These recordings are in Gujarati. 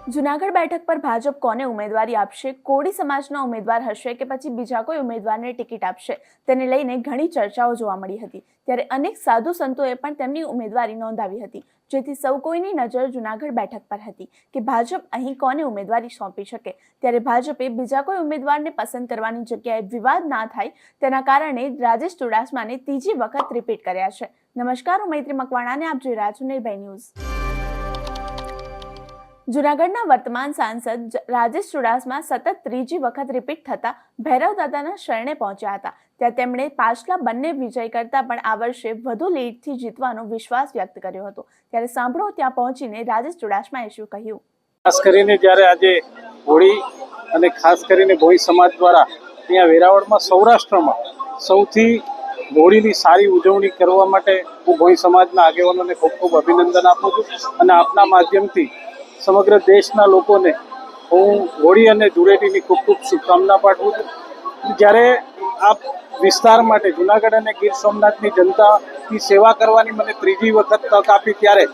જૂનાગઢ બેઠક પર ભાજપ કોને ઉમેદવારી આપશે? કોળી સમાજના ઉમેદવાર હશે કે પછી બીજા કોઈ ઉમેદવારને ટિકિટ આપશે? તેને લઈને ઘણી ચર્ચાઓ જોવા મળી હતી। ત્યારે અનેક સાધુ સંતોએ પણ તેમની ઉમેદવારી નોંધાવી હતી, જેથી સૌ કોઈની નજર જૂનાગઢ બેઠક પર હતી કે ભાજપ અહીં કોને ઉમેદવારી સોંપી શકે। ત્યારે ભાજપે બીજા કોઈ ઉમેદવારને પસંદ કરવાની જગ્યાએ વિવાદ ના થાય તેના કારણે રાજેશ ચુડાસમાને ત્રીજી વખત રિપીટ કર્યા છે। નમસ્કાર, હું મૈત્રી મકવાણાને આપ જોઈ રહ્યા છો નિર્ભય ન્યૂઝ। જૂનાગઢના વર્તમાન સાંસદ રાજેશ ચુડાસમા સતત ત્રીજી વખત રિપીટ થતા ભૈરવ દાદાના શરણે પહોંચ્યા હતા। ત્યાં તેમણે પાછલા બંને વિજય કરતા પણ આ વર્ષે વધુ લીડથી જીતવાનો વિશ્વાસ વ્યક્ત કર્યો હતો। ત્યારે સાંભળો ત્યાં પહોંચીને રાજેશ ચુડાસમાએ શું કહ્યું। ખાસ કરીને જ્યારે આજે હોળી અને ખાસ કરીને ભોઈ સમાજ દ્વારા અહીંયા વેરાવળમાં સૌરાષ્ટ્રમાં સૌથી હોળીની સારી ઉજવણી કરવા માટે હું ભોઈ સમાજના આગેવાનોને ખૂબ ખૂબ અભિનંદન આપું છું અને આપના માધ્યમથી સમગ્ર દેશના લોકોને હું હોળી અને ધૂળેટીની ખૂબ ખૂબ શુભકામના પાઠવું છું। જ્યારે આ વિસ્તાર માટે જૂનાગઢ અને ગીર સોમનાથની જનતાની સેવા કરવાની મને ત્રીજી વખત તક આપી, ત્યારે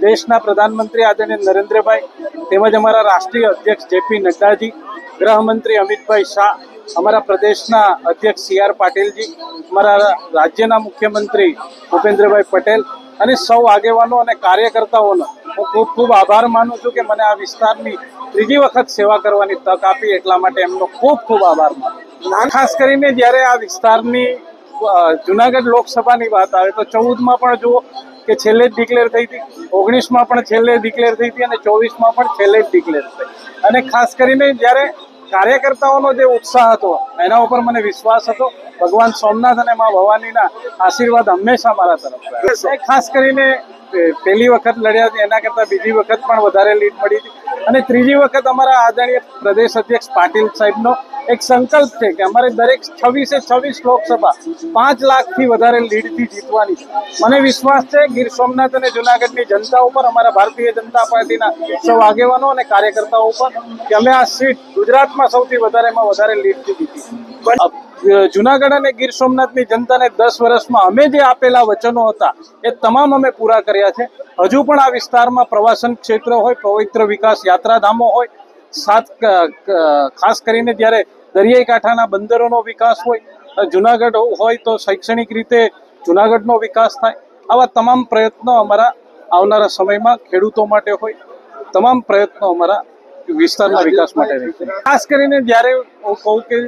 દેશના પ્રધાનમંત્રી આદરણીય નરેન્દ્રભાઈ તેમજ અમારા રાષ્ટ્રીય અધ્યક્ષ જેપી નડ્ડાજી, ગૃહમંત્રી અમિતભાઈ શાહ, અમારા પ્રદેશના અધ્યક્ષ સી આર પાટીલજી, અમારા રાજ્યના મુખ્યમંત્રી ભૂપેન્દ્રભાઈ પટેલ અને સૌ આગેવાનો અને કાર્યકર્તાઓનો હું ખૂબ ખૂબ આભાર માનું છું કે મને આ વિસ્તારની ત્રીજી વખત સેવા કરવાની તક આપી, એટલા માટે એમનો ખૂબ ખૂબ આભાર માનું। ખાસ કરીને જ્યારે આ વિસ્તારની જૂનાગઢ લોકસભાની વાત આવે તો 14માં પણ જુઓ કે છેલ્લે જ ડિક્લેર થઈ હતી, 19માં પણ છેલ્લે ડિક્લેર થઈ હતી અને 24માં પણ છેલ્લે જ ડિક્લેર થઈ। અને ખાસ કરીને જ્યારે કાર્યકર્તાઓનો જે ઉત્સાહ હતો એના ઉપર મને વિશ્વાસ હતો। ભગવાન સોમનાથ અને મા ભવાનીના આશીર્વાદ હંમેશા મારા તરફ। ખાસ કરીને પહેલી વખત લડ્યા હતી એના કરતાં બીજી વખત પણ વધારે લીડ મળી હતી અને ત્રીજી વખત અમારા આદરણીય પ્રદેશ અધ્યક્ષ પાટીલ સાહેબનો એક સંકલ્પ છે કે અમારે દરેક 26 લોકસભા 5 લાખથી વધારે લીડથી જીતવાની છે। મને વિશ્વાસ છે ગીર સોમનાથ અને જૂનાગઢની જનતા ઉપર, અમારા ભારતીય જનતા પાર્ટીના સૌ આગેવાનો અને કાર્યકર્તાઓ ઉપર કે અમે આ સીટ ગુજરાતમાં સૌથી વધારેમાં વધારે લીડથી જીતી। જૂનાગઢ અને ગીર સોમનાથની જનતાને 10 વર્ષમાં અમે જે આપેલા વચનો હતા એ તમામ અમે પૂરા કર્યા છે। હજુ પણ આ વિસ્તારમાં પ્રવાસન ક્ષેત્ર હોય, પવિત્ર વિકાસ યાત્રાધામો હોય, ખાસ કરીને જ્યારે દરિયાઈ કાંઠાના બંદરોનો વિકાસ હોય, જૂનાગઢ હોય તો શૈક્ષણિક રીતે જૂનાગઢનો વિકાસ થાય, આવા તમામ પ્રયત્નો અમારા આવનારા સમયમાં ખેડૂતો માટે હોય, તમામ પ્રયત્નો અમારા વિસ્તારના વિકાસ માટે રહેશે। ખાસ કરીને જ્યારે હું કહું કે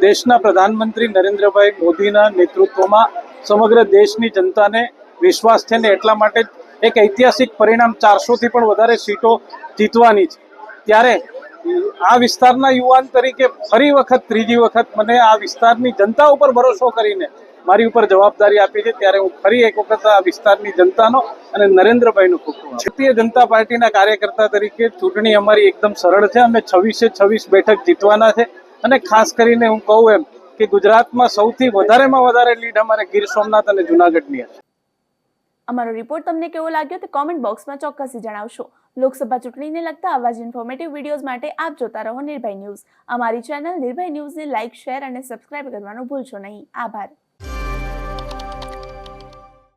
દેશના પ્રધાનમંત્રી નરેન્દ્રભાઈ મોદીના નેતૃત્વમાં સમગ્ર દેશની જનતાને વિશ્વાસ છે ને એટલા માટે એક ઐતિહાસિક પરિણામ 400થી પણ વધારે સીટો જીતવાની છે। ત્યારે આ વિસ્તારના યુવાન તરીકે ફરી વખત ત્રીજી વખત મને આ વિસ્તારની જનતા ઉપર ભરોસો કરીને મારી ઉપર જવાબદારી આપી છે, ત્યારે હું ફરી એક વખત આ વિસ્તારની જનતાનો અને નરેન્દ્રભાઈનો ખૂબ ખૂબ ભારતીય જનતા પાર્ટીના કાર્યકર્તા તરીકે ચૂંટણી અમારી એકદમ સરળ છે। અમે 26 બેઠક જીતવાના છે અને ખાસ કરીને હું કહું એમ કે ગુજરાતમાં સૌથી વધારેમાં વધારે લીડ અમારે ગીર સોમનાથ અને જૂનાગઢની હશે। અમારો રિપોર્ટ તમને કેવો લાગ્યો તે કોમેન્ટ બોક્સમાં ચોક્કસથી જણાવશો। લોકસભા ચૂંટણીને લગતા આવા જ ઇન્ફોર્મેટિવ વિડીયોઝ માટે આપ જોતા રહો નિર્ભય ન્યૂઝ। અમારી ચેનલ નિર્ભય ન્યૂઝને લાઇક, શેર અને સબસ્ક્રાઇબ કરવાનું ભૂલશો નહીં। આભાર।